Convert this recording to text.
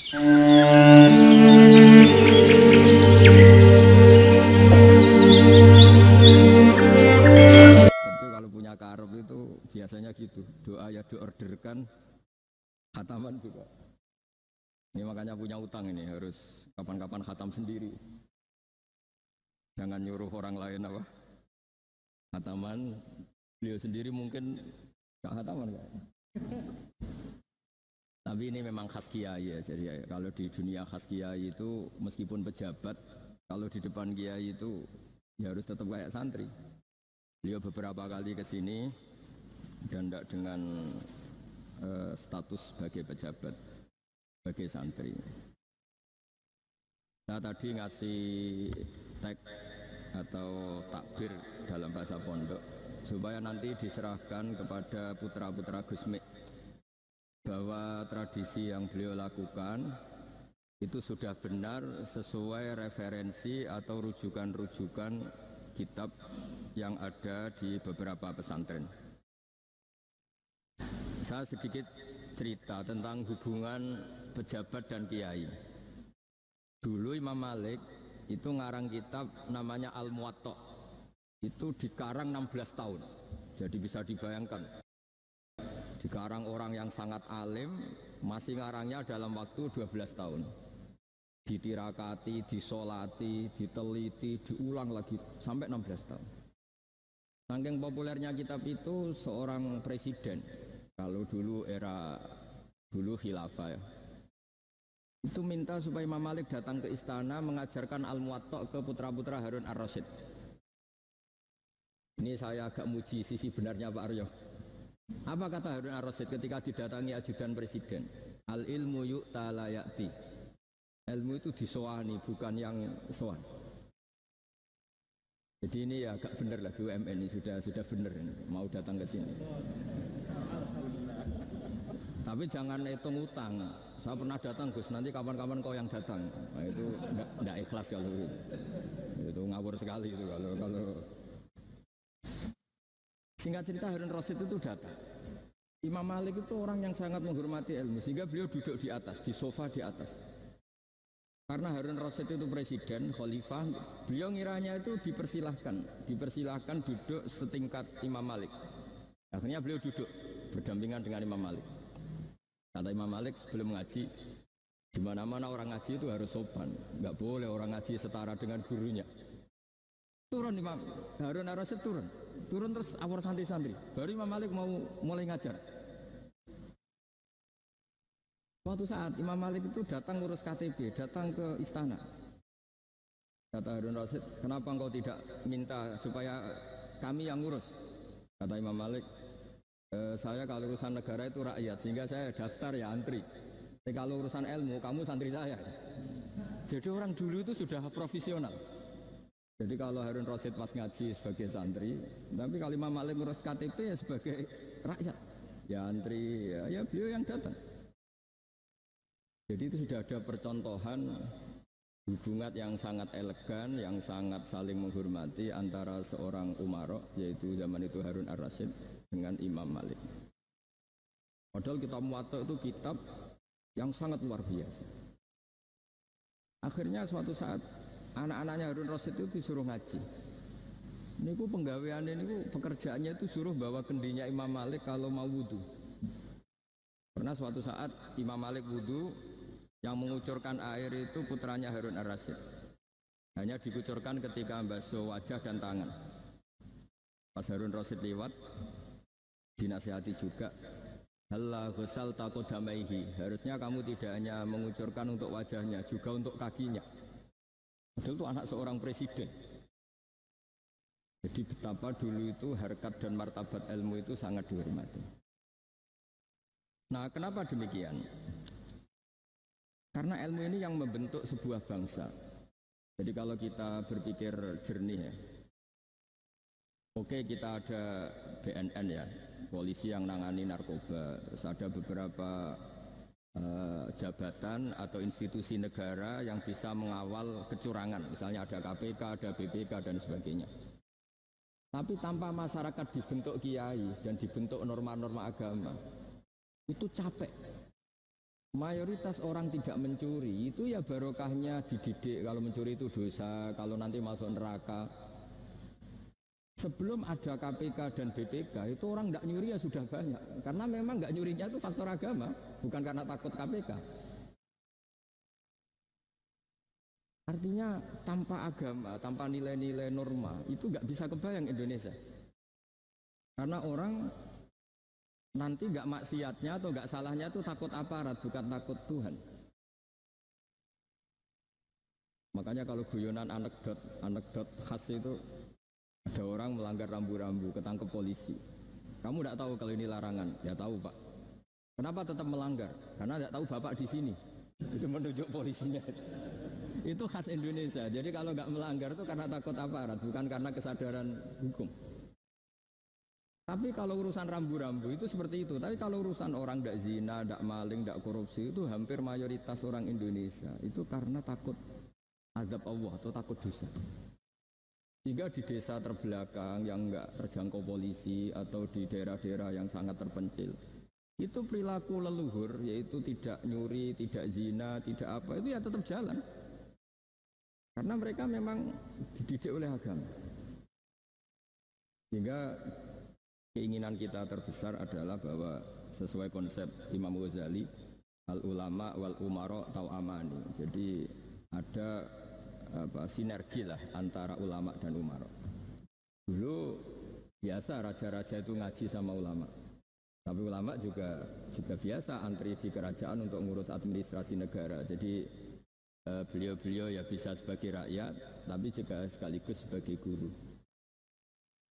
Tentu kalau punya karep itu biasanya gitu. Doa ya diorderkan, khataman juga. Ini makanya punya utang ini harus kapan-kapan khatam sendiri. Jangan nyuruh orang lain apa? Khataman, beliau sendiri mungkin gak khataman gak? Tapi ini memang khas kiai ya. Jadi ya, kalau di dunia khas kiai itu meskipun pejabat, kalau di depan kiai itu ya harus tetap kayak santri. Beliau beberapa kali ke sini dan tidak dengan status sebagai pejabat, sebagai santri. Saya tadi ngasih tag atau takbir dalam bahasa pondok supaya nanti diserahkan kepada putra-putra Gusmik bahwa tradisi yang beliau lakukan itu sudah benar sesuai referensi atau rujukan-rujukan kitab yang ada di beberapa pesantren. Saya sedikit cerita tentang hubungan pejabat dan kiai. Dulu Imam Malik itu ngarang kitab namanya Al-Muwatta. Itu dikarang 16 tahun. Jadi bisa dibayangkan. Dikarang orang yang sangat alim, masih ngarangnya dalam waktu 12 tahun. Ditirakati, disolati, diteliti, diulang lagi sampai 16 tahun. Saking populernya kitab itu seorang presiden, kalau dulu era khilafah ya, itu minta supaya Imam Malik datang ke istana mengajarkan Al-Muwatta ke putra-putra Harun Ar-Rasyid. Ini saya agak muji sisi benarnya Pak Aryo. Apa kata Harun Ar-Rasyid ketika didatangi ajudan presiden? Al-ilmu yu'ta la ya'ti. Ilmu itu disowani, bukan yang sowan. Jadi ini ya agak benar lah BUMN ini sudah benar ini mau datang ke sini. Tapi jangan hitung utang. Saya pernah datang Gus, nanti kapan-kapan kau yang datang. Nah, itu enggak ikhlas kalau itu. Itu ngawur sekali itu kalau. Singkat cerita Harun Rasyid itu datang. Imam Malik itu orang yang sangat menghormati ilmu sehingga beliau duduk di atas, di sofa di atas. Karena Harun Rasyid itu presiden, khalifah, beliau ngiranya itu dipersilahkan duduk setingkat Imam Malik. Akhirnya beliau duduk berdampingan dengan Imam Malik. Kata Imam Malik sebelum ngaji, di mana-mana orang ngaji itu harus sopan, nggak boleh orang ngaji setara dengan gurunya. Turun Imam Harun Rasyid turun terus awur santri-santri. Baru Imam Malik mau mulai ngajar. Suatu saat Imam Malik itu datang ngurus KTP, datang ke istana. Kata Harun Rasyid, kenapa engkau tidak minta supaya kami yang ngurus? Kata Imam Malik, saya kalau urusan negara itu rakyat, sehingga saya daftar ya antri. Tapi kalau urusan ilmu, kamu santri saya. Jadi orang dulu itu sudah profesional. Jadi kalau Harun Rasyid pas ngaji sebagai santri, tapi kalau Imam Malik ngurus KTP ya sebagai rakyat. Ya antri, ya beliau yang datang. Jadi itu sudah ada percontohan hubungan yang sangat elegan, yang sangat saling menghormati antara seorang umaro, yaitu zaman itu Harun Ar-Rasyid dengan Imam Malik. Padahal kitab Muwatta itu kitab yang sangat luar biasa. Akhirnya suatu saat anak-anaknya Harun Rasyid itu disuruh ngaji. Ini penggawean ini pekerjaannya itu suruh bawa kendinya Imam Malik kalau mau wudu. Karena suatu saat Imam Malik wudu, yang mengucurkan air itu putranya Harun Ar-Rasyid. Hanya dikucurkan ketika membasuh wajah dan tangan. Pas Harun Rasyid lewat, dinasihati juga, halla ghusal taqodamaihi. Harusnya kamu tidak hanya mengucurkan untuk wajahnya, juga untuk kakinya. Padahal itu anak seorang presiden. Jadi betapa dulu itu harkat dan martabat ilmu itu sangat dihormati. Nah, kenapa demikian? Karena ilmu ini yang membentuk sebuah bangsa. Jadi kalau kita berpikir jernih ya, oke kita ada BNN ya, polisi yang nangani narkoba, terus ada beberapa jabatan atau institusi negara yang bisa mengawal kecurangan, misalnya ada KPK, ada BPK dan sebagainya. Tapi tanpa masyarakat dibentuk kiai dan dibentuk norma-norma agama, itu capek. mayoritas orang tidak mencuri itu ya barokahnya dididik kalau mencuri itu dosa, kalau nanti masuk neraka. Sebelum ada KPK dan BPK itu orang tidak nyuri ya sudah banyak, karena memang nggak nyurinya itu faktor agama, bukan karena takut KPK. Artinya tanpa agama, tanpa nilai-nilai norma itu nggak bisa kebayang Indonesia. Karena orang nanti nggak maksiatnya atau nggak salahnya itu takut aparat, bukan takut Tuhan. Makanya kalau guyonan anekdot khas itu ada orang melanggar rambu-rambu, ketangkep polisi. Kamu tidak tahu kalau ini larangan? Ya tahu Pak. Kenapa tetap melanggar? Karena tidak tahu Bapak di sini. Itu menunjuk polisinya. Itu khas Indonesia. Jadi kalau nggak melanggar itu karena takut aparat, bukan karena kesadaran hukum. Tapi kalau urusan rambu-rambu itu seperti itu. Tapi kalau urusan orang tidak zina, tidak maling, tidak korupsi itu hampir mayoritas orang Indonesia itu karena takut azab Allah atau takut dosa. Sehingga di desa terbelakang yang enggak terjangkau polisi atau di daerah-daerah yang sangat terpencil, itu perilaku leluhur, yaitu tidak nyuri, tidak zina, tidak apa, itu ya tetap jalan. Karena mereka memang dididik oleh agama. Sehingga keinginan kita terbesar adalah bahwa sesuai konsep Imam Ghazali, al-ulama wal umara tau amani. Jadi ada sinergi lah antara ulama dan umara. Dulu biasa raja-raja itu ngaji sama ulama, tapi ulama juga biasa antri di kerajaan untuk ngurus administrasi negara. Jadi beliau-beliau ya bisa sebagai rakyat, tapi juga sekaligus sebagai guru.